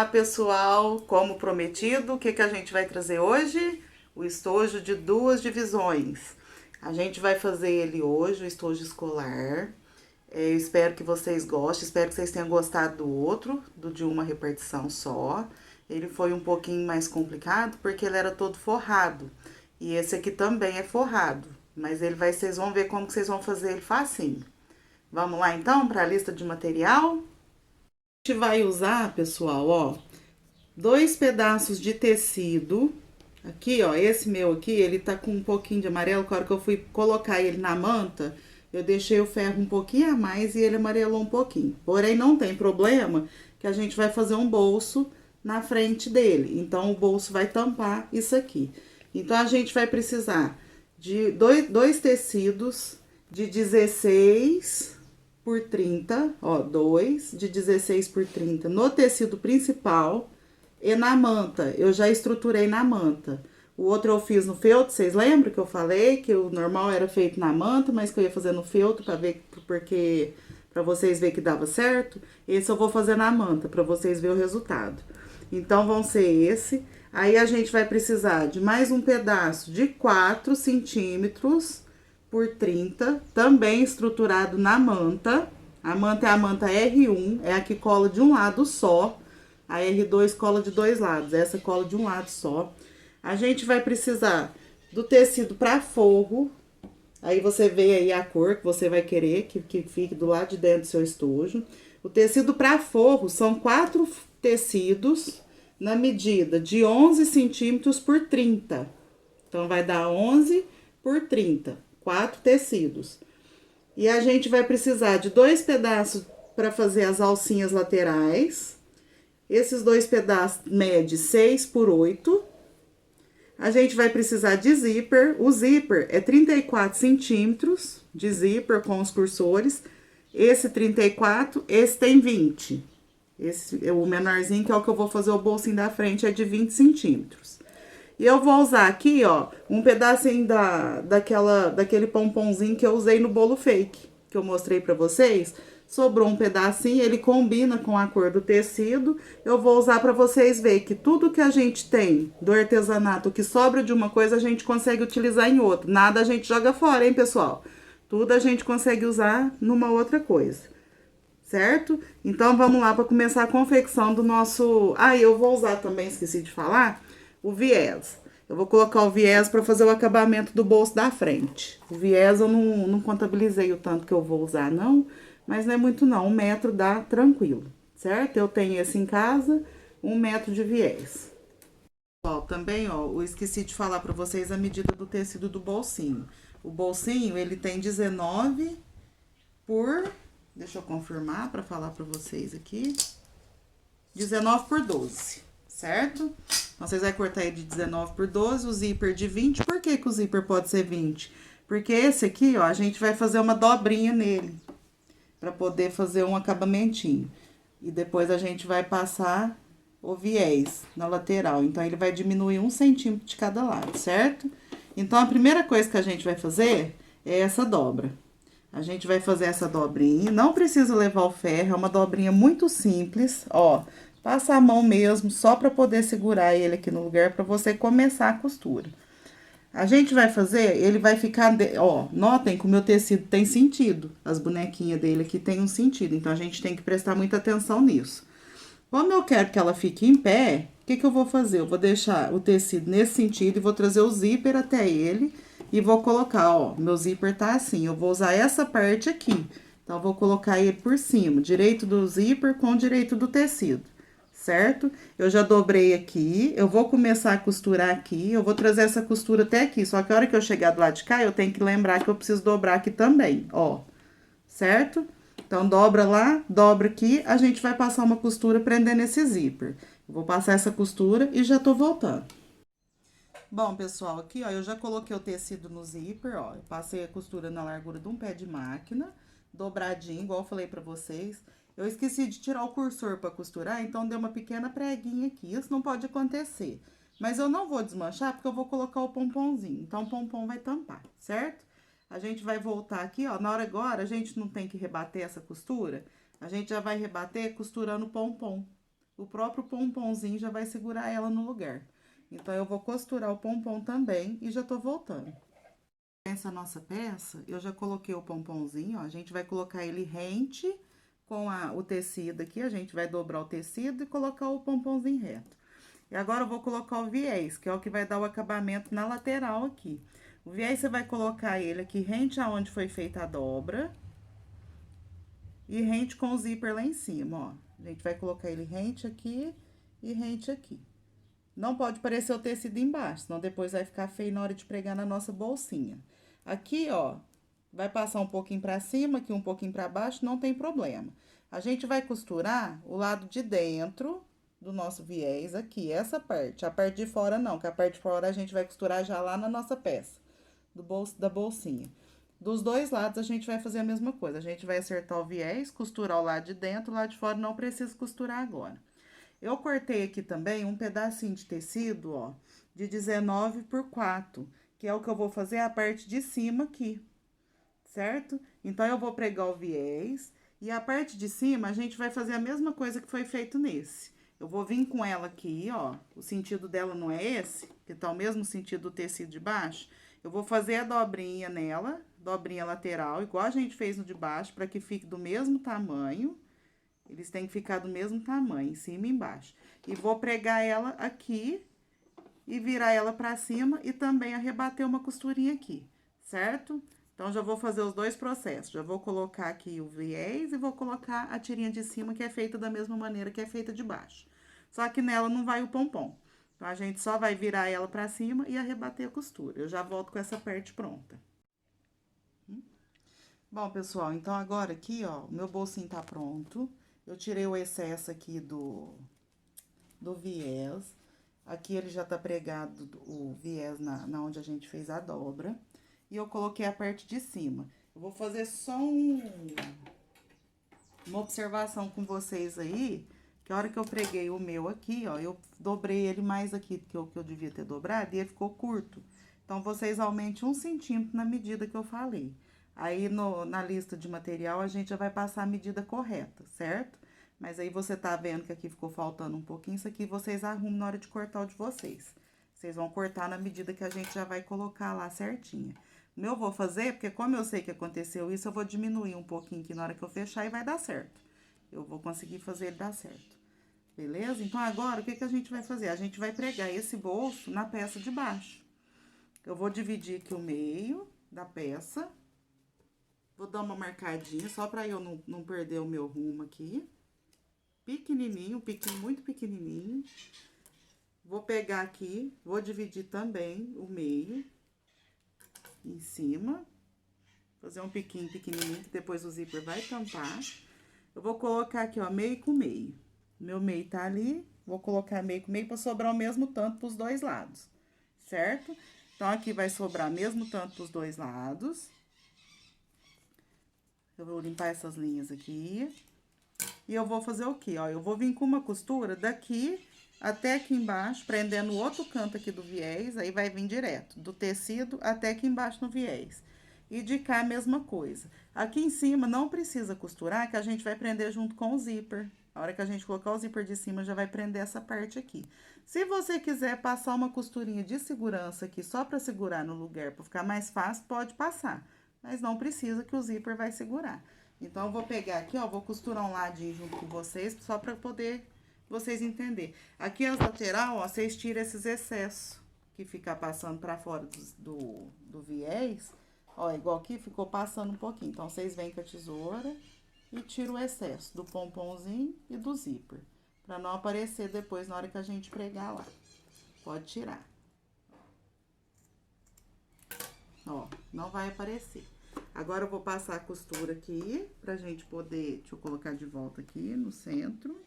Olá, pessoal! Como prometido, o que que a gente vai trazer hoje? O estojo de duas divisões. A gente vai fazer ele hoje, o estojo escolar. Eu espero que vocês gostem, espero que vocês tenham gostado do outro, do de uma repartição só. Ele foi um pouquinho mais complicado porque ele era todo forrado. E esse aqui também é forrado, mas vocês vão ver como que vocês vão fazer ele facinho. Vamos lá então para a lista de material? A gente vai usar, pessoal, ó, 2 pedaços de tecido. Aqui, ó, esse meu aqui, ele tá com um pouquinho de amarelo. Na hora que eu fui colocar ele na manta, eu deixei o ferro um pouquinho a mais e ele amarelou um pouquinho. Porém, não tem problema, que a gente vai fazer um bolso na frente dele. Então, o bolso vai tampar isso aqui. Então, a gente vai precisar de dois tecidos de 16 por 30, ó, 2 de 16 por 30 no tecido principal. E na manta, eu já estruturei na manta. O outro eu fiz no feltro, vocês lembram que eu falei que o normal era feito na manta, mas que eu ia fazer no feltro para ver, porque para vocês verem que dava certo. Esse eu vou fazer na manta para vocês verem o resultado. Então vão ser esse. Aí a gente vai precisar de mais um pedaço de 4 centímetros por 30, também estruturado na manta. A manta é a manta R1, é a que cola de um lado só. A R2 cola de dois lados, essa cola de um lado só. A gente vai precisar do tecido para forro. Aí você vê aí a cor que você vai querer que fique do lado de dentro do seu estojo. O tecido para forro são 4 tecidos na medida de 11 centímetros por 30. Então, vai dar 11 por 30, 4 tecidos. E a gente vai precisar de 2 pedaços para fazer as alcinhas laterais. Esses 2 pedaços mede 6 por 8. A gente vai precisar de zíper. O zíper é 34 centímetros de zíper com os cursores. Esse 34, esse tem 20. Esse é o menorzinho, que é o que eu vou fazer o bolsinho da frente, é de 20 centímetros. E eu vou usar aqui, ó, um pedacinho daquele pomponzinho que eu usei no bolo fake, que eu mostrei pra vocês. Sobrou um pedacinho, ele combina com a cor do tecido. Eu vou usar pra vocês verem que tudo que a gente tem do artesanato, que sobra de uma coisa, a gente consegue utilizar em outra. Nada a gente joga fora, hein, pessoal? Tudo a gente consegue usar numa outra coisa, certo? Então, vamos lá para começar a confecção do nosso... Ah, eu vou usar também, esqueci de falar, o viés. Eu vou colocar o viés para fazer o acabamento do bolso da frente. O viés eu não contabilizei o tanto que eu vou usar, não. Mas não é muito, não. 1 metro dá tranquilo, certo? Eu tenho esse em casa, 1 metro de viés. Ó, também, ó, eu esqueci de falar para vocês a medida do tecido do bolsinho. O bolsinho, ele tem 19 por... Deixa eu confirmar para falar para vocês aqui. 19 por 12, certo? Então, vocês vão cortar ele de 19 por 12, o zíper de 20. Por que que o zíper pode ser 20? Porque esse aqui, ó, a gente vai fazer uma dobrinha nele, para poder fazer um acabamentinho. E depois a gente vai passar o viés na lateral. Então, ele vai diminuir 1 centímetro de cada lado, certo? Então, a primeira coisa que a gente vai fazer é essa dobra. A gente vai fazer essa dobrinha, não precisa levar o ferro, é uma dobrinha muito simples, ó. Passa a mão mesmo, só para poder segurar ele aqui no lugar, para você começar a costura. A gente vai fazer, ele vai ficar, ó, notem que o meu tecido tem sentido. As bonequinhas dele aqui tem um sentido, então a gente tem que prestar muita atenção nisso. Como eu quero que ela fique em pé, o que que eu vou fazer? Eu vou deixar o tecido nesse sentido e vou trazer o zíper até ele e vou colocar, ó, meu zíper tá assim, eu vou usar essa parte aqui. Então, eu vou colocar ele por cima, direito do zíper com direito do tecido, certo? Eu já dobrei aqui, eu vou começar a costurar aqui, eu vou trazer essa costura até aqui, só que a hora que eu chegar do lado de cá, eu tenho que lembrar que eu preciso dobrar aqui também, ó, certo? Então, dobra lá, dobra aqui, a gente vai passar uma costura prendendo esse zíper. Eu vou passar essa costura e já tô voltando. Bom, pessoal, aqui, ó, eu já coloquei o tecido no zíper, ó, eu passei a costura na largura de um pé de máquina, dobradinho, igual eu falei pra vocês. Eu esqueci de tirar o cursor pra costurar, então deu uma pequena preguinha aqui, isso não pode acontecer. Mas eu não vou desmanchar, porque eu vou colocar o pomponzinho, então o pompom vai tampar, certo? A gente vai voltar aqui, ó, na hora agora, a gente não tem que rebater essa costura, a gente já vai rebater costurando o pompom. o próprio pomponzinho já vai segurar ela no lugar. Então, eu vou costurar o pompom também e já tô voltando. Essa nossa peça, eu já coloquei o pomponzinho, ó, a gente vai colocar ele rente com o tecido aqui, a gente vai dobrar o tecido e colocar o pomponzinho reto. E agora eu vou colocar o viés, que é o que vai dar o acabamento na lateral aqui. O viés você vai colocar ele aqui rente aonde foi feita a dobra e rente com o zíper lá em cima, ó. A gente vai colocar ele rente aqui e rente aqui. Não pode parecer o tecido embaixo, senão depois vai ficar feio na hora de pregar na nossa bolsinha. Aqui, ó, vai passar um pouquinho pra cima, aqui um pouquinho pra baixo, não tem problema. A gente vai costurar o lado de dentro do nosso viés aqui, essa parte. A parte de fora não, que a parte de fora a gente vai costurar já lá na nossa peça da bolsinha. Dos dois lados a gente vai fazer a mesma coisa. A gente vai acertar o viés, costurar o lado de dentro, o lado de fora não precisa costurar agora. Eu cortei aqui também um pedacinho de tecido, ó, de 19 por 4, que é o que eu vou fazer a parte de cima aqui, certo? Então, eu vou pregar o viés e a parte de cima a gente vai fazer a mesma coisa que foi feito nesse. Eu vou vir com ela aqui, ó, o sentido dela não é esse, que tá o mesmo sentido do tecido de baixo. Eu vou fazer a dobrinha nela, dobrinha lateral, igual a gente fez no de baixo, para que fique do mesmo tamanho. Eles têm que ficar do mesmo tamanho, em cima e embaixo. E vou pregar ela aqui e virar ela pra cima e também arrebater uma costurinha aqui, certo? Então, já vou fazer os dois processos. Já vou colocar aqui o viés e vou colocar a tirinha de cima, que é feita da mesma maneira que é feita de baixo. Só que nela não vai o pompom. Então, a gente só vai virar ela pra cima e arrebater a costura. Eu já volto com essa parte pronta. Bom, pessoal, então agora aqui, ó, o meu bolsinho tá pronto. Eu tirei o excesso aqui do viés. Aqui ele já tá pregado o viés na onde a gente fez a dobra. E eu coloquei a parte de cima. Eu vou fazer só uma observação com vocês aí, que a hora que eu preguei o meu aqui, ó, eu dobrei ele mais aqui do que eu devia ter dobrado e ele ficou curto. Então, vocês aumentem 1 centímetro na medida que eu falei. Aí, na lista de material, a gente já vai passar a medida correta, certo? Mas aí, você tá vendo que aqui ficou faltando um pouquinho, isso aqui vocês arrumam na hora de cortar o de vocês. Vocês vão cortar na medida que a gente já vai colocar lá certinha. O meu eu vou fazer, porque como eu sei que aconteceu isso, eu vou diminuir um pouquinho aqui na hora que eu fechar e vai dar certo. Eu vou conseguir fazer ele dar certo. Beleza? Então, agora, o que a gente vai fazer? A gente vai pregar esse bolso na peça de baixo. Eu vou dividir aqui o meio da peça. Vou dar uma marcadinha, só pra eu não perder o meu rumo aqui. Pequenininho, muito pequenininho. Vou pegar aqui, vou dividir também o meio em cima. Fazer um piquinho pequenininho, que depois o zíper vai tampar. Eu vou colocar aqui, ó, meio com meio. Meu meio tá ali, vou colocar meio com meio pra sobrar o mesmo tanto pros dois lados, certo? Então, aqui vai sobrar mesmo tanto pros dois lados. Eu vou limpar essas linhas aqui. E eu vou fazer o quê? Ó, eu vou vir com uma costura daqui até aqui embaixo, prendendo o outro canto aqui do viés, aí vai vir direto, do tecido até aqui embaixo no viés. E de cá a mesma coisa. Aqui em cima não precisa costurar, que a gente vai prender junto com o zíper. A hora que a gente colocar o zíper de cima, já vai prender essa parte aqui. Se você quiser passar uma costurinha de segurança aqui, só pra segurar no lugar, pra ficar mais fácil, pode passar. Mas não precisa, que o zíper vai segurar. Então, eu vou pegar aqui, ó, vou costurar um ladinho junto com vocês, só pra poder vocês entenderem. Aqui as lateral, ó, vocês tiram esses excessos que fica passando pra fora do viés. Ó, igual aqui, ficou passando um pouquinho. Então, vocês vêm com a tesoura e tiram o excesso do pomponzinho e do zíper. Pra não aparecer depois na hora que a gente pregar lá. Pode tirar. Ó, não vai aparecer. Agora, eu vou passar a costura aqui, pra gente poder... Deixa eu colocar de volta aqui no centro.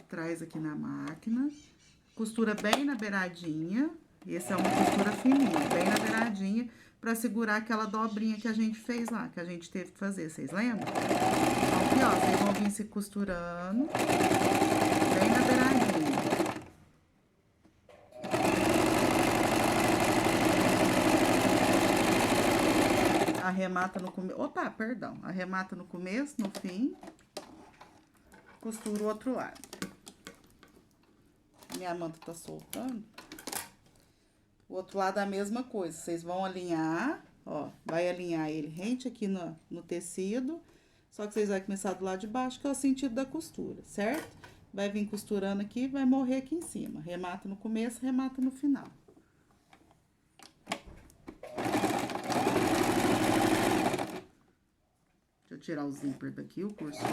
Traz aqui na máquina. Costura bem na beiradinha. Essa é uma costura fininha, bem na beiradinha, pra segurar aquela dobrinha que a gente fez lá, que a gente teve que fazer, vocês lembram? Então, aqui, ó, vocês vão vir se costurando, bem na beiradinha. Arremata no começo, opa, perdão, arremata no começo, no fim. costuro o outro lado. Minha manta tá soltando. O outro lado é a mesma coisa, vocês vão alinhar, ó, vai alinhar ele rente aqui no tecido, só que vocês vão começar do lado de baixo, que é o sentido da costura, certo? Vai vir costurando aqui, vai morrer aqui em cima. Remata no começo, remata no final. Deixa eu tirar o zíper daqui, o cursor.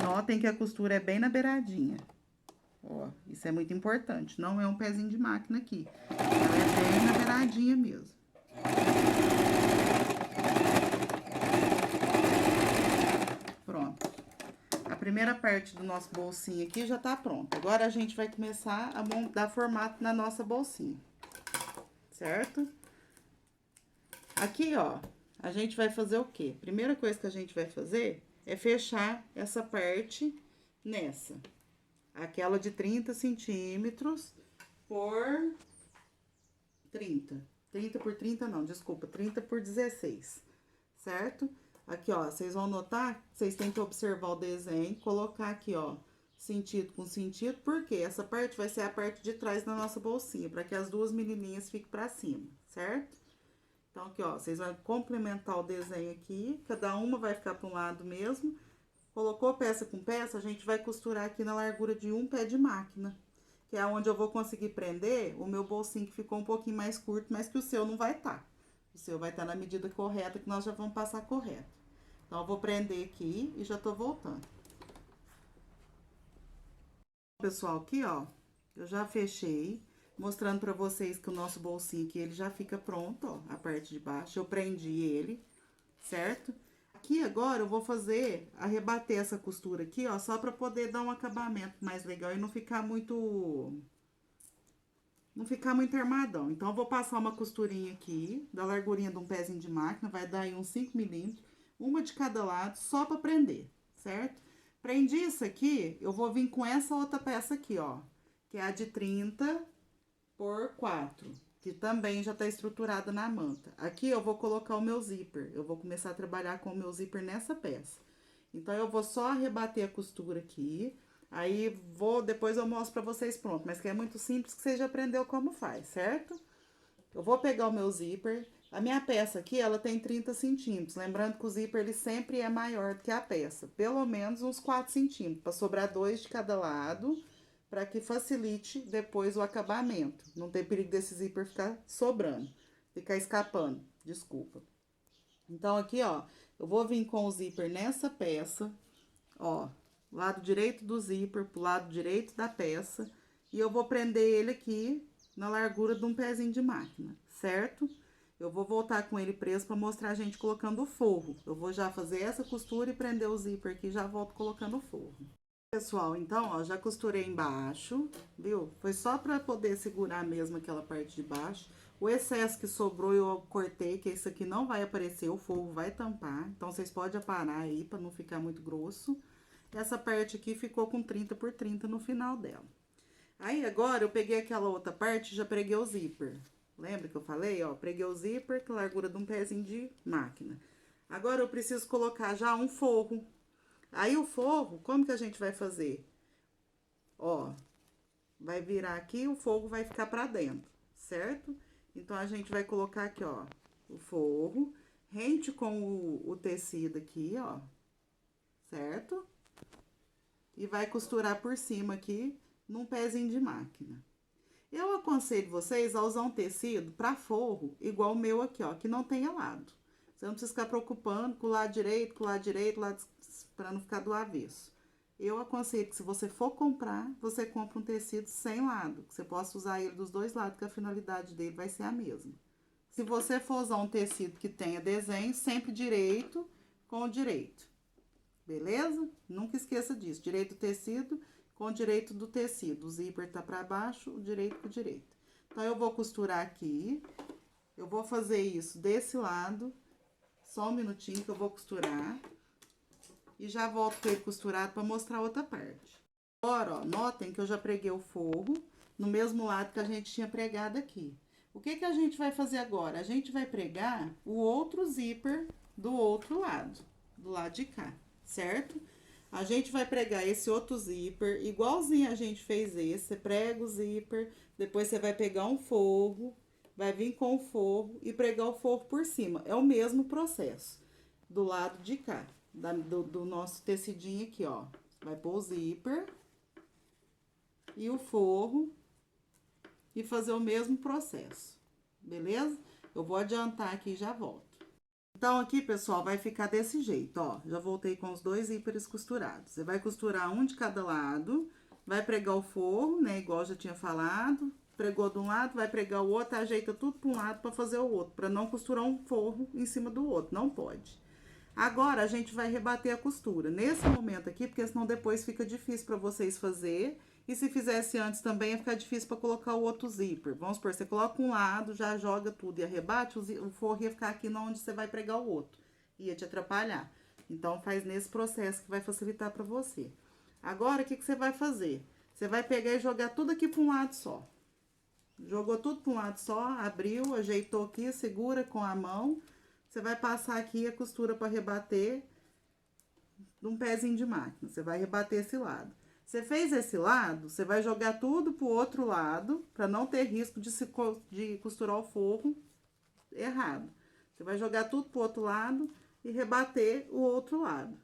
Notem que a costura é bem na beiradinha. Ó, isso é muito importante. Não é um pezinho de máquina aqui. Ela é bem na beiradinha mesmo. Pronto. A primeira parte do nosso bolsinho aqui já tá pronta. Agora, a gente vai começar a dar formato na nossa bolsinha. Certo? Aqui, ó, a gente vai fazer o quê? Primeira coisa que a gente vai fazer é fechar essa parte nessa. Aquela de 30 centímetros por 30. 30 por 30 não, desculpa, 30 por 16, certo? Aqui, ó, vocês vão notar, vocês têm que observar o desenho, colocar aqui, ó, sentido com sentido, porque essa parte vai ser a parte de trás da nossa bolsinha, para que as duas menininhas fiquem pra cima, certo? Então, aqui, ó, vocês vão complementar o desenho aqui, cada uma vai ficar para um lado mesmo. Colocou peça com peça, a gente vai costurar aqui na largura de um pé de máquina, que é onde eu vou conseguir prender o meu bolsinho, que ficou um pouquinho mais curto, mas que o seu não vai estar. O seu vai estar na medida correta, que nós já vamos passar correto. Então, eu vou prender aqui e já tô voltando. Pessoal, aqui, ó, eu já fechei, mostrando pra vocês que o nosso bolsinho aqui, ele já fica pronto, ó, a parte de baixo. Eu prendi ele, certo? Aqui agora eu vou fazer, arrebater essa costura aqui, ó, só pra poder dar um acabamento mais legal e não ficar muito armadão. Então, eu vou passar uma costurinha aqui, da largurinha de um pezinho de máquina, vai dar aí uns 5 milímetros, uma de cada lado, só pra prender, certo? Prendi isso aqui, eu vou vir com essa outra peça aqui, ó, que é a de 30 por 4. Que também já tá estruturada na manta. Aqui eu vou colocar o meu zíper. Eu vou começar a trabalhar com o meu zíper nessa peça. Então, eu vou só arrebater a costura aqui. Aí, depois eu mostro pra vocês pronto. Mas que é muito simples, que você já aprendeu como faz, certo? Eu vou pegar o meu zíper. A minha peça aqui, ela tem 30 centímetros. Lembrando que o zíper, ele sempre é maior do que a peça. Pelo menos uns 4 centímetros, pra sobrar 2 de cada lado, para que facilite depois o acabamento. Não tem perigo desse zíper ficar sobrando, ficar escapando, desculpa. Então, aqui, ó, eu vou vir com o zíper nessa peça, ó, lado direito do zíper pro lado direito da peça, e eu vou prender ele aqui na largura de um pezinho de máquina, certo? Eu vou voltar com ele preso para mostrar a gente colocando o forro. Eu vou já fazer essa costura e prender o zíper aqui, já volto colocando o forro. Pessoal, então, ó, já costurei embaixo, viu? Foi só pra poder segurar mesmo aquela parte de baixo. O excesso que sobrou eu cortei, que esse aqui não vai aparecer, o forro vai tampar. Então, vocês podem aparar aí pra não ficar muito grosso. Essa parte aqui ficou com 30 por 30 no final dela. Aí, agora, eu peguei aquela outra parte e já preguei o zíper. Lembra que eu falei, ó? Preguei o zíper, que é a largura de um pezinho de máquina. Agora, eu preciso colocar já um forro. Aí, o forro, como que a gente vai fazer? Ó, vai virar aqui, o forro vai ficar pra dentro, certo? Então, a gente vai colocar aqui, ó, o forro, rente com o tecido aqui, ó, certo? E vai costurar por cima aqui, num pezinho de máquina. Eu aconselho vocês a usar um tecido pra forro, igual o meu aqui, ó, que não tenha lado. Você não precisa ficar preocupando com o lado direito, pra não ficar do avesso. Eu aconselho que se você for comprar, você compra um tecido sem lado, que você possa usar ele dos dois lados, que a finalidade dele vai ser a mesma. Se você for usar um tecido que tenha desenho, sempre direito com o direito, beleza? Nunca esqueça disso, direito do tecido com o direito do tecido. O zíper tá pra baixo, o direito com o direito. Então, eu vou costurar aqui, eu vou fazer isso desse lado, só um minutinho que eu vou costurar. E já volto com ele costurado para mostrar outra parte. Agora, ó, notem que eu já preguei o forro no mesmo lado que a gente tinha pregado aqui. O que que a gente vai fazer agora? A gente vai pregar o outro zíper do outro lado, do lado de cá, certo? A gente vai pregar esse outro zíper, igualzinho a gente fez esse. Você prega o zíper, depois você vai pegar um forro, vai vir com o forro e pregar o forro por cima. É o mesmo processo do lado de cá, do nosso tecidinho aqui, ó. Vai pôr o zíper e o forro e fazer o mesmo processo, beleza? Eu vou adiantar aqui e já volto. Então, aqui, pessoal, vai ficar desse jeito, ó. Já voltei com os dois zíperes costurados. Você vai costurar um de cada lado, vai pregar o forro, né, igual eu já tinha falado. Pregou de um lado, vai pregar o outro, ajeita tudo para um lado para fazer o outro, para não costurar um forro em cima do outro, não pode. Agora, a gente vai rebater a costura. Nesse momento aqui, porque senão depois fica difícil para vocês fazer. E se fizesse antes também, ia ficar difícil para colocar o outro zíper. Vamos supor, você coloca um lado, já joga tudo e arrebate, o forro ia ficar aqui onde você vai pregar o outro. Ia te atrapalhar. Então, faz nesse processo que vai facilitar para você. Agora, o que você vai fazer? Você vai pegar e jogar tudo aqui para um lado só. Jogou tudo para um lado só, abriu, ajeitou aqui, segura com a mão. Você vai passar aqui a costura para rebater num pezinho de máquina. Você vai rebater esse lado. Você fez esse lado, você vai jogar tudo pro outro lado, para não ter risco de costurar o forro errado. Você vai jogar tudo pro outro lado e rebater o outro lado,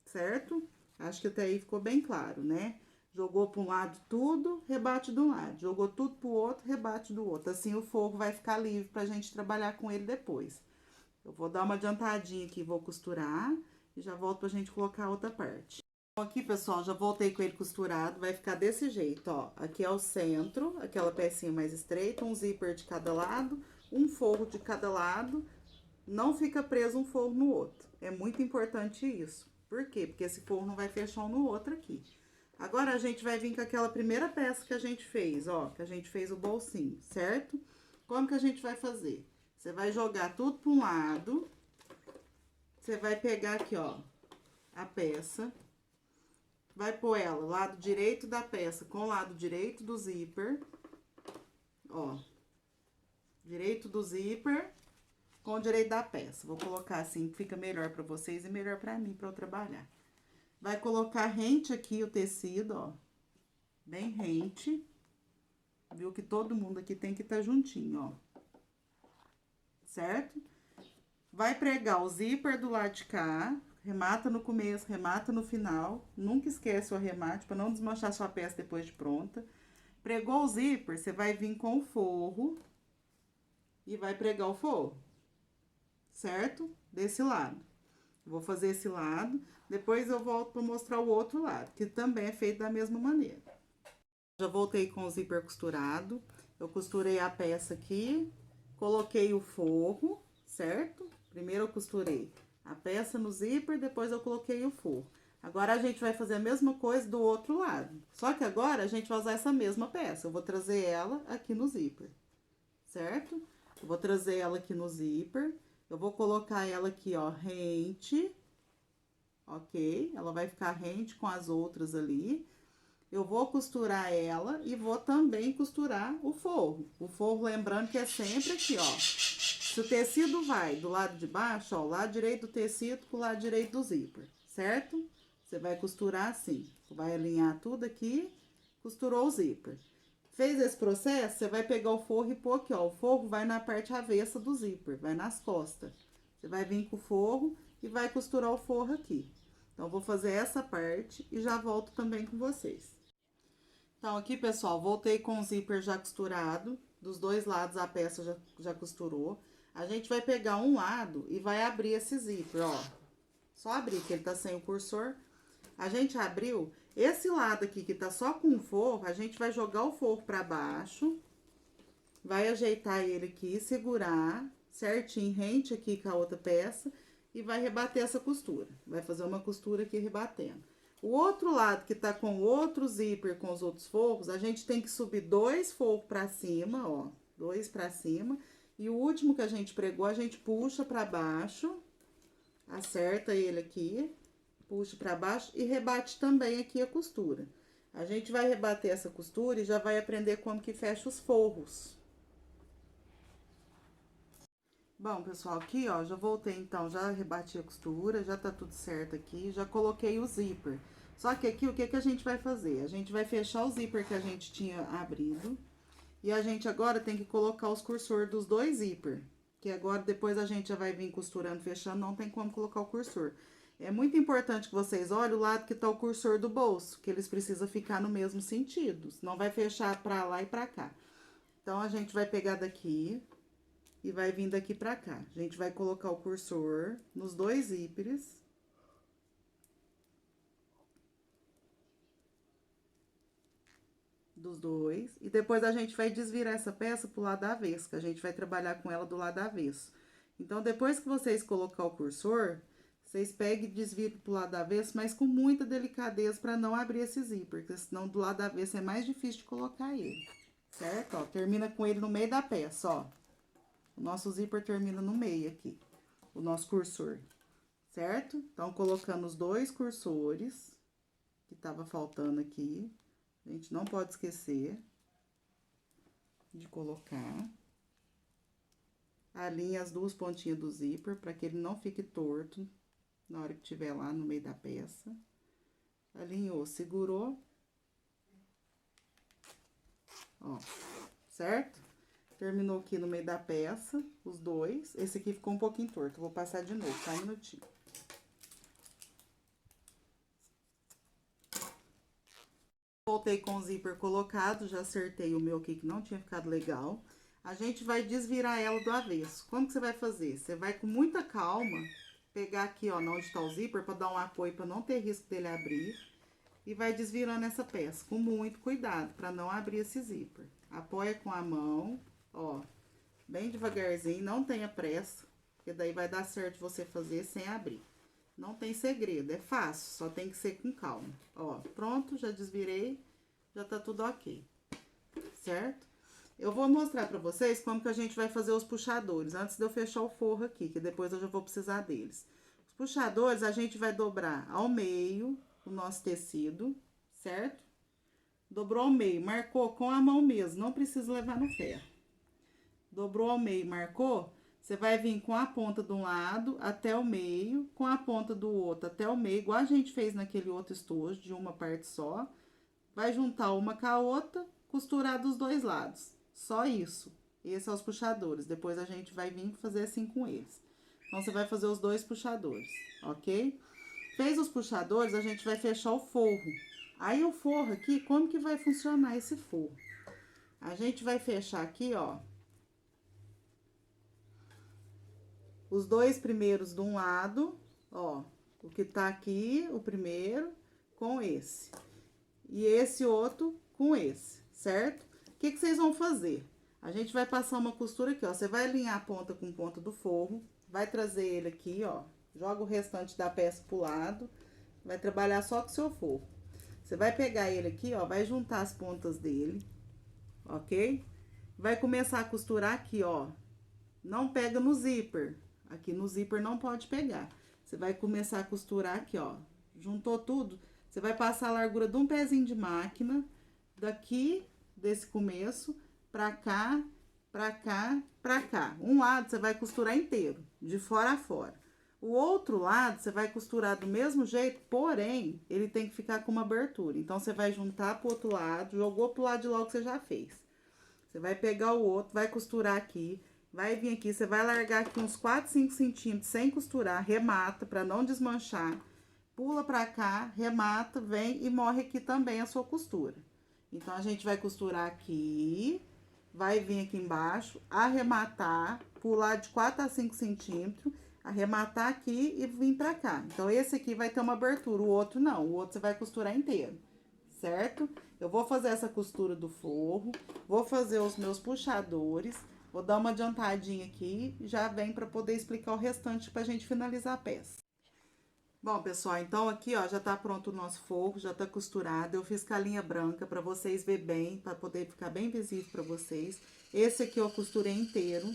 certo? Acho que até aí ficou bem claro, né? Jogou para um lado tudo, rebate de um lado. Jogou tudo pro outro, rebate do outro. Assim o forro vai ficar livre pra gente trabalhar com ele depois. Eu vou dar uma adiantadinha aqui, vou costurar e já volto pra gente colocar a outra parte. Então, aqui, pessoal, já voltei com ele costurado, vai ficar desse jeito, ó. Aqui é o centro, aquela pecinha mais estreita, um zíper de cada lado, um forro de cada lado, não fica preso um forro no outro. É muito importante isso. Por quê? Porque esse forro não vai fechar um no outro aqui. Agora, a gente vai vir com aquela primeira peça que a gente fez, ó, que a gente fez o bolsinho, certo? Como que a gente vai fazer? Você vai jogar tudo para um lado, você vai pegar aqui, ó, a peça, vai pôr ela lado direito da peça com o lado direito do zíper, ó, direito do zíper com o direito da peça. Vou colocar assim, que fica melhor para vocês e melhor para mim, para eu trabalhar. Vai colocar rente aqui o tecido, ó, bem rente, viu que todo mundo aqui tem que estar juntinho, ó. Certo? Vai pregar o zíper do lado de cá, remata no começo, remata no final, nunca esquece o arremate para não desmanchar sua peça depois de pronta. Pregou o zíper, você vai vir com o forro e vai pregar o forro, certo? Desse lado. Vou fazer esse lado, depois eu volto para mostrar o outro lado, que também é feito da mesma maneira. Já voltei com o zíper costurado, eu costurei a peça aqui, coloquei o forro, certo? Primeiro eu costurei a peça no zíper, depois eu coloquei o forro. Agora, a gente vai fazer a mesma coisa do outro lado. Só que agora, a gente vai usar essa mesma peça. Eu vou trazer ela aqui no zíper, certo? Eu vou trazer ela aqui no zíper. Eu vou colocar ela aqui, ó, rente, ok? Ela vai ficar rente com as outras ali. Eu vou costurar ela e vou também costurar o forro. O forro, lembrando que é sempre aqui, ó. Se o tecido vai do lado de baixo, ó, o lado direito do tecido com o lado direito do zíper, certo? Você vai costurar assim. Vai alinhar tudo aqui, costurou o zíper. Fez esse processo, você vai pegar o forro e pôr aqui, ó. O forro vai na parte avessa do zíper, vai nas costas. Você vai vir com o forro e vai costurar o forro aqui. Então, eu vou fazer essa parte e já volto também com vocês. Então, aqui, pessoal, voltei com o zíper já costurado. Dos dois lados a peça já costurou. A gente vai pegar um lado e vai abrir esse zíper, ó. Só abrir, que ele tá sem o cursor. A gente abriu esse lado aqui que tá só com o forro, a gente vai jogar o forro pra baixo. Vai ajeitar ele aqui, segurar certinho, rente aqui com a outra peça. E vai rebater essa costura. Vai fazer uma costura aqui rebatendo. O outro lado que tá com o outro zíper com os outros forros, a gente tem que subir 2 forros pra cima, ó. 2 pra cima. E o último que a gente pregou, a gente puxa pra baixo. Acerta ele aqui. Puxa pra baixo e rebate também aqui a costura. A gente vai rebater essa costura e já vai aprender como que fecha os forros. Bom, pessoal, aqui, ó, já voltei, então, já rebati a costura, já tá tudo certo aqui, já coloquei o zíper. Só que aqui, o que a gente vai fazer? A gente vai fechar o zíper que a gente tinha abrido. E a gente agora tem que colocar os cursor dos dois zíper. Que agora, depois a gente já vai vir costurando, fechando, não tem como colocar o cursor. É muito importante que vocês olhem o lado que tá o cursor do bolso, que eles precisam ficar no mesmo sentido. Não vai fechar pra lá e pra cá. Então, a gente vai pegar daqui e vai vir daqui pra cá. A gente vai colocar o cursor nos dois zíperes. Dos dois. E depois a gente vai desvirar essa peça pro lado avesso, que a gente vai trabalhar com ela do lado avesso. Então, depois que vocês colocar o cursor, vocês peguem e desvirem pro lado avesso, mas com muita delicadeza para não abrir esse zíper, porque senão do lado avesso é mais difícil de colocar ele, certo? Ó, termina com ele no meio da peça, ó. O nosso zíper termina no meio aqui, o nosso cursor, certo? Então, colocando os dois cursores, que tava faltando aqui. A gente não pode esquecer de colocar. Alinhe as duas pontinhas do zíper para que ele não fique torto na hora que tiver lá no meio da peça. Alinhou, segurou. Ó, certo? Terminou aqui no meio da peça, os dois. Esse aqui ficou um pouquinho torto, vou passar de novo, tá? Um minutinho. Voltei com o zíper colocado, já acertei o meu aqui que não tinha ficado legal. A gente vai desvirar ela do avesso. Como que você vai fazer? Você vai com muita calma pegar aqui, ó, onde tá o zíper, pra dar um apoio, pra não ter risco dele abrir. E vai desvirando essa peça, com muito cuidado, pra não abrir esse zíper. Apoia com a mão, ó, bem devagarzinho, não tenha pressa, porque daí vai dar certo você fazer sem abrir. Não tem segredo, é fácil, só tem que ser com calma. Ó, pronto, já desvirei, já tá tudo ok, certo? Eu vou mostrar pra vocês como que a gente vai fazer os puxadores, antes de eu fechar o forro aqui, que depois eu já vou precisar deles. Os puxadores, a gente vai dobrar ao meio o nosso tecido, certo? Dobrou ao meio, marcou com a mão mesmo, não precisa levar no ferro. Dobrou ao meio, marcou? Você vai vir com a ponta de um lado até o meio, com a ponta do outro até o meio, igual a gente fez naquele outro estojo, de uma parte só. Vai juntar uma com a outra, costurar dos dois lados. Só isso. Esses são os puxadores. Depois a gente vai vir fazer assim com eles. Então, você vai fazer os dois puxadores, ok? Fez os puxadores, a gente vai fechar o forro. Aí, o forro aqui, como que vai funcionar esse forro? A gente vai fechar aqui, ó, os dois primeiros de um lado, ó, o que tá aqui, o primeiro, com esse. E esse outro com esse, certo? O que vocês vão fazer? A gente vai passar uma costura aqui, ó. Você vai alinhar a ponta com ponta do forro, vai trazer ele aqui, ó. Joga o restante da peça pro lado, vai trabalhar só com o seu forro. Você vai pegar ele aqui, ó, vai juntar as pontas dele, ok? Vai começar a costurar aqui, ó. Não pega no zíper. Aqui no zíper não pode pegar. Você vai começar a costurar aqui, ó. Juntou tudo. Você vai passar a largura de um pezinho de máquina, daqui, desse começo, pra cá, pra cá, pra cá. Um lado você vai costurar inteiro, de fora a fora. O outro lado você vai costurar do mesmo jeito, porém, ele tem que ficar com uma abertura. Então, você vai juntar pro outro lado, jogou pro lado de lá que você já fez. Você vai pegar o outro, vai costurar aqui. Vai vir aqui, você vai largar aqui uns 4, 5 centímetros sem costurar, remata pra não desmanchar. Pula pra cá, remata, vem e morre aqui também a sua costura. Então, a gente vai costurar aqui, vai vir aqui embaixo, arrematar, pular de 4 a 5 centímetros, arrematar aqui e vir pra cá. Então, esse aqui vai ter uma abertura, o outro não, o outro você vai costurar inteiro, certo? Eu vou fazer essa costura do forro, vou fazer os meus puxadores. Vou dar uma adiantadinha aqui e já vem para poder explicar o restante pra gente finalizar a peça. Bom, pessoal, então aqui, ó, já tá pronto o nosso forro, já tá costurado. Eu fiz com a linha branca para vocês verem bem, para poder ficar bem visível para vocês. Esse aqui eu costurei inteiro.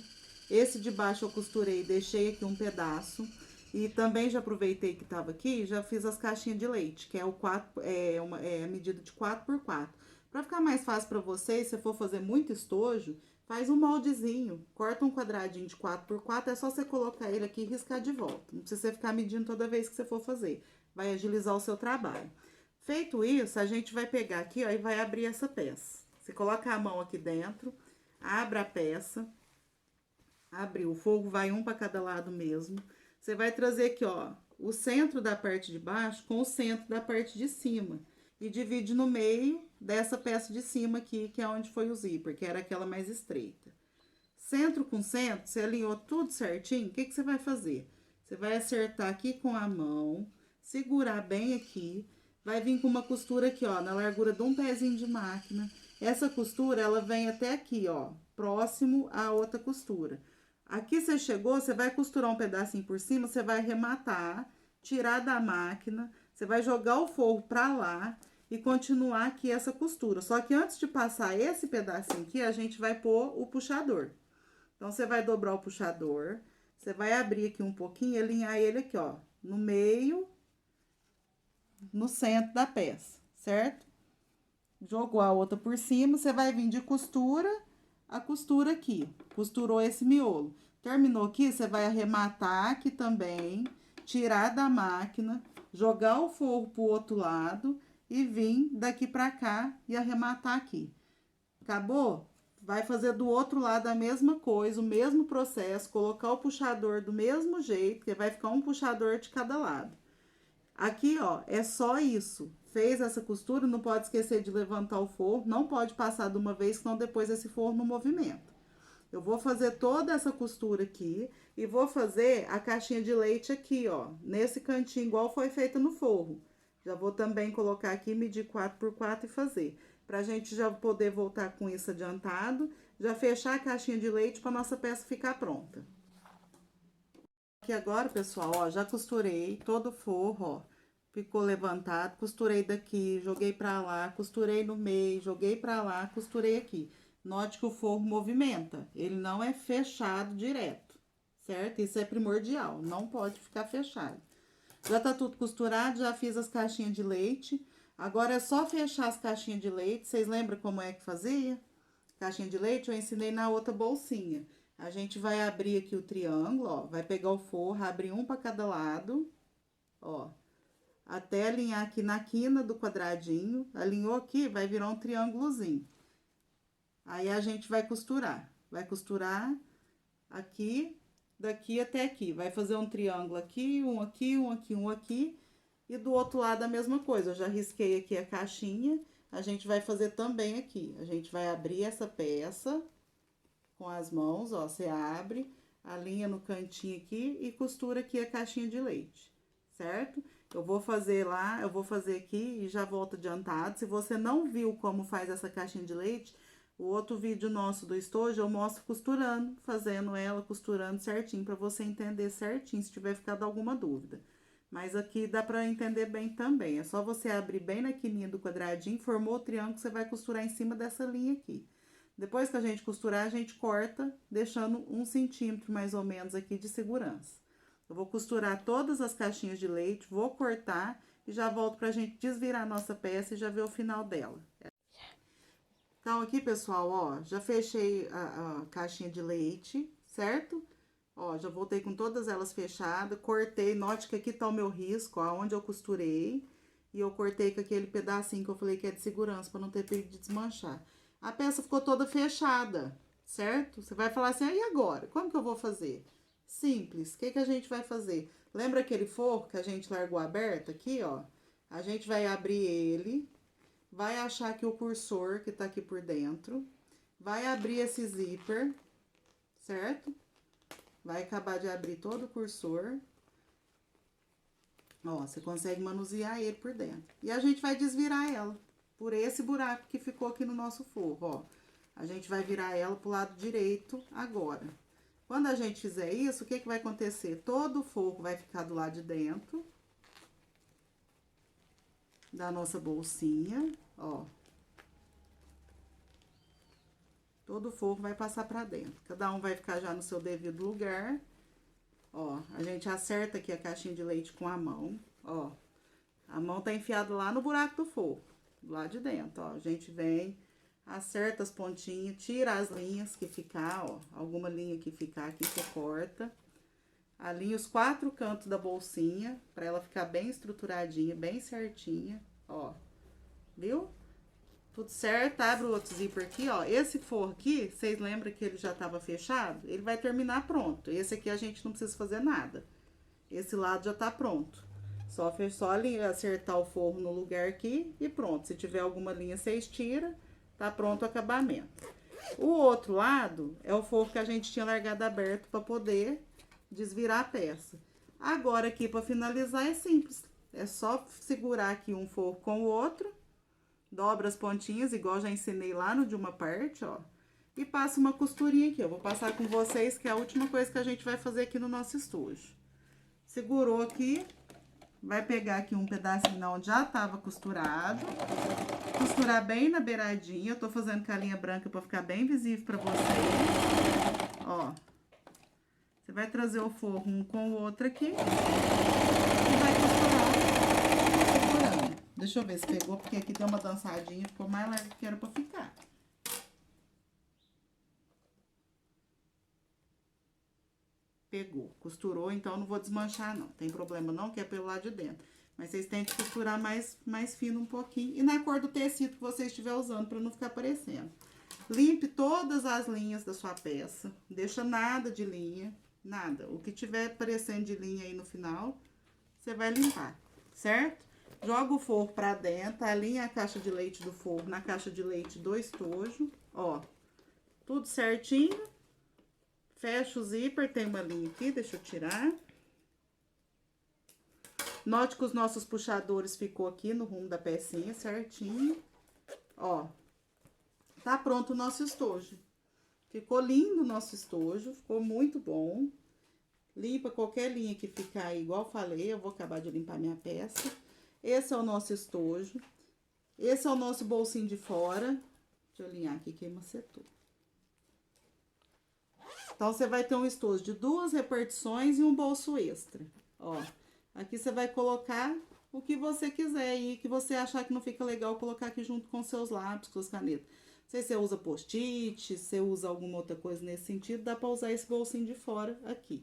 Esse de baixo eu costurei, deixei aqui um pedaço. E também já aproveitei que tava aqui e já fiz as caixinhas de leite, que é a medida de 4 por 4. Para ficar mais fácil para vocês, se for fazer muito estojo, faz um moldezinho, corta um quadradinho de 4 por 4, é só você colocar ele aqui e riscar de volta. Não precisa você ficar medindo toda vez que você for fazer. Vai agilizar o seu trabalho. Feito isso, a gente vai pegar aqui, ó, e vai abrir essa peça. Você coloca a mão aqui dentro, abre a peça, abriu, o fogo vai um para cada lado mesmo. Você vai trazer aqui, ó, o centro da parte de baixo com o centro da parte de cima. E divide no meio dessa peça de cima aqui, que é onde foi o zíper, que era aquela mais estreita. Centro com centro, você alinhou tudo certinho, o que você vai fazer? Você vai acertar aqui com a mão, segurar bem aqui, vai vir com uma costura aqui, ó, na largura de um pezinho de máquina. Essa costura, ela vem até aqui, ó, próximo à outra costura. Aqui você chegou, você vai costurar um pedacinho por cima, você vai arrematar, tirar da máquina, você vai jogar o forro pra lá e continuar aqui essa costura. Só que antes de passar esse pedacinho aqui, a gente vai pôr o puxador. Então, você vai dobrar o puxador, você vai abrir aqui um pouquinho e alinhar ele aqui, ó, no meio, no centro da peça, certo? Jogou a outra por cima, você vai vir de costura a costura aqui. Costurou esse miolo. Terminou aqui, você vai arrematar aqui também, tirar da máquina, jogar o forro pro outro lado e vir daqui pra cá e arrematar aqui. Acabou? Vai fazer do outro lado a mesma coisa, o mesmo processo, colocar o puxador do mesmo jeito, que vai ficar um puxador de cada lado. Aqui, ó, é só isso. Fez essa costura, não pode esquecer de levantar o forro, não pode passar de uma vez, senão depois esse forro não movimenta. Eu vou fazer toda essa costura aqui e vou fazer a caixinha de leite aqui, ó, nesse cantinho, igual foi feita no forro. Já vou também colocar aqui, medir 4 por 4 e fazer. Pra gente já poder voltar com isso adiantado, já fechar a caixinha de leite pra nossa peça ficar pronta. Aqui agora, pessoal, ó, já costurei todo o forro, ó, ficou levantado, costurei daqui, joguei pra lá, costurei no meio, joguei pra lá, costurei aqui. Note que o forro movimenta, ele não é fechado direto, certo? Isso é primordial, não pode ficar fechado. Já tá tudo costurado, já fiz as caixinhas de leite. Agora é só fechar as caixinhas de leite. Vocês lembram como é que fazia? Caixinha de leite eu ensinei na outra bolsinha. A gente vai abrir aqui o triângulo, ó. Vai pegar o forro, abrir um para cada lado, ó. Até alinhar aqui na quina do quadradinho. Alinhou aqui, vai virar um triângulozinho. Aí a gente vai costurar. Vai costurar aqui, daqui até aqui. Vai fazer um triângulo aqui, um aqui, um aqui, um aqui. E do outro lado a mesma coisa. Eu já risquei aqui a caixinha. A gente vai fazer também aqui. A gente vai abrir essa peça com as mãos, ó. Você abre, alinha no cantinho aqui e costura aqui a caixinha de leite, certo? Eu vou fazer lá, eu vou fazer aqui e já volto adiantado. Se você não viu como faz essa caixinha de leite, o outro vídeo nosso do estojo eu mostro costurando, fazendo ela, costurando certinho, pra você entender certinho, se tiver ficado alguma dúvida. Mas aqui dá pra entender bem também. É só você abrir bem na quininha do quadradinho, formou o triângulo, você vai costurar em cima dessa linha aqui. Depois que a gente costurar, a gente corta, deixando 1 centímetro mais ou menos aqui de segurança. Eu vou costurar todas as caixinhas de leite, vou cortar e já volto pra gente desvirar a nossa peça e já ver o final dela. Então, aqui, pessoal, ó, já fechei a caixinha de leite, certo? Ó, já voltei com todas elas fechadas, cortei, note que aqui tá o meu risco, ó, onde eu costurei. E eu cortei com aquele pedacinho que eu falei que é de segurança, pra não ter perigo de desmanchar. A peça ficou toda fechada, certo? Você vai falar assim, e agora? Como que eu vou fazer? Simples, o que que a gente vai fazer? Lembra aquele forro que a gente largou aberto aqui, ó? A gente vai abrir ele, vai achar aqui o cursor que tá aqui por dentro, vai abrir esse zíper, certo? Vai acabar de abrir todo o cursor. Ó, você consegue manusear ele por dentro. E a gente vai desvirar ela por esse buraco que ficou aqui no nosso forro, ó. A gente vai virar ela pro lado direito agora. Quando a gente fizer isso, o que que vai acontecer? Todo o forro vai ficar do lado de dentro da nossa bolsinha, ó. Todo o forro vai passar pra dentro. Cada um vai ficar já no seu devido lugar. Ó, a gente acerta aqui a caixinha de leite com a mão, ó. A mão tá enfiada lá no buraco do forro, lá de dentro, ó. A gente vem, acerta as pontinhas, tira as linhas que ficar, ó. Alguma linha que ficar aqui, você corta. Alinha os 4 cantos da bolsinha, pra ela ficar bem estruturadinha, bem certinha. ó, viu? Tudo certo, abre o outro zíper aqui, ó. Esse forro aqui, vocês lembram que ele já tava fechado? Ele vai terminar pronto. Esse aqui a gente não precisa fazer nada. Esse lado já tá pronto. Só ali acertar o forro no lugar aqui e pronto. Se tiver alguma linha, vocês tiram, tá pronto o acabamento. O outro lado é o forro que a gente tinha largado aberto para poder desvirar a peça. Agora aqui para finalizar é simples. É só segurar aqui um forro com o outro, dobra as pontinhas, igual já ensinei lá no de uma parte, ó. E passa uma costurinha aqui. Eu vou passar com vocês, que é a última coisa que a gente vai fazer aqui no nosso estojo. Segurou aqui, vai pegar aqui um pedacinho onde já tava costurado. Costurar bem na beiradinha. Eu tô fazendo com a linha branca pra ficar bem visível pra vocês. Ó. Você vai trazer o forro um com o outro aqui. E vai costurar. Segurando. Deixa eu ver se pegou, porque aqui tem uma dançadinha. Ficou mais leve que era pra ficar. Pegou. Costurou, então não vou desmanchar, não. Tem problema não, que é pelo lado de dentro. Mas vocês têm que costurar mais fino um pouquinho. E na cor do tecido que você estiver usando, pra não ficar aparecendo. Limpe todas as linhas da sua peça. Deixa nada de linha, nada. O que tiver aparecendo de linha aí no final, você vai limpar, certo? Joga o forro pra dentro, alinha a caixa de leite do forro na caixa de leite do estojo, ó. Tudo certinho. Fecha o zíper, tem uma linha aqui, deixa eu tirar. Note que os nossos puxadores ficou aqui no rumo da pecinha, certinho. Ó, tá pronto o nosso estojo. Ficou lindo o nosso estojo, ficou muito bom. Limpa qualquer linha que ficar aí, igual falei, eu vou acabar de limpar minha peça. Esse é o nosso estojo. Esse é o nosso bolsinho de fora. Deixa eu alinhar aqui, que macetou. Então, você vai ter um estojo de 2 repartições e um bolso extra. Ó, aqui você vai colocar o que você quiser aí, que você achar que não fica legal, colocar aqui junto com seus lápis, com as canetas. Não sei se você usa post-it, se você usa alguma outra coisa nesse sentido, dá pra usar esse bolsinho de fora aqui.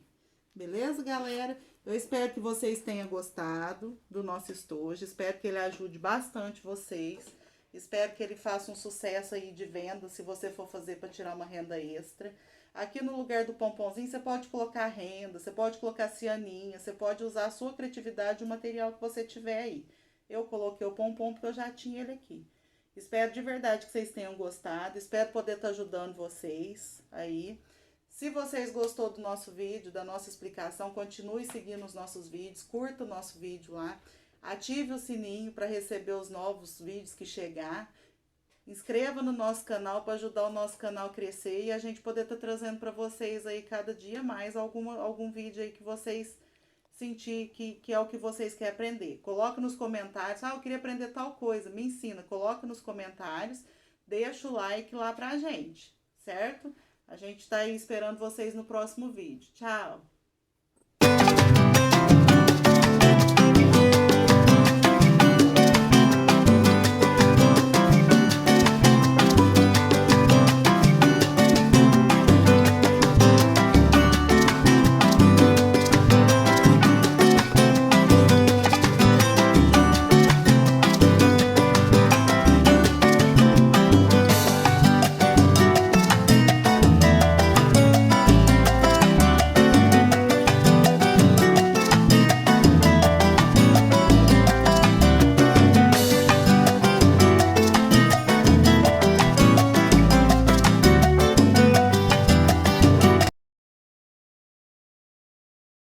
Beleza, galera? Eu espero que vocês tenham gostado do nosso estojo, espero que ele ajude bastante vocês. Espero que ele faça um sucesso aí de venda, se você for fazer para tirar uma renda extra. Aqui no lugar do pomponzinho, você pode colocar renda, você pode colocar cianinha, você pode usar a sua criatividade, o material que você tiver aí. Eu coloquei o pompom porque eu já tinha ele aqui. Espero de verdade que vocês tenham gostado, espero poder estar ajudando vocês aí. Se vocês gostou do nosso vídeo, da nossa explicação, continue seguindo os nossos vídeos, curta o nosso vídeo lá. Ative o sininho para receber os novos vídeos que chegar. Inscreva no nosso canal para ajudar o nosso canal a crescer e a gente poder estar trazendo para vocês aí cada dia mais algum vídeo aí que vocês sentir que é o que vocês querem aprender. Coloque nos comentários, eu queria aprender tal coisa, me ensina. Coloque nos comentários, deixa o like lá pra gente, certo? A gente tá aí esperando vocês no próximo vídeo. Tchau!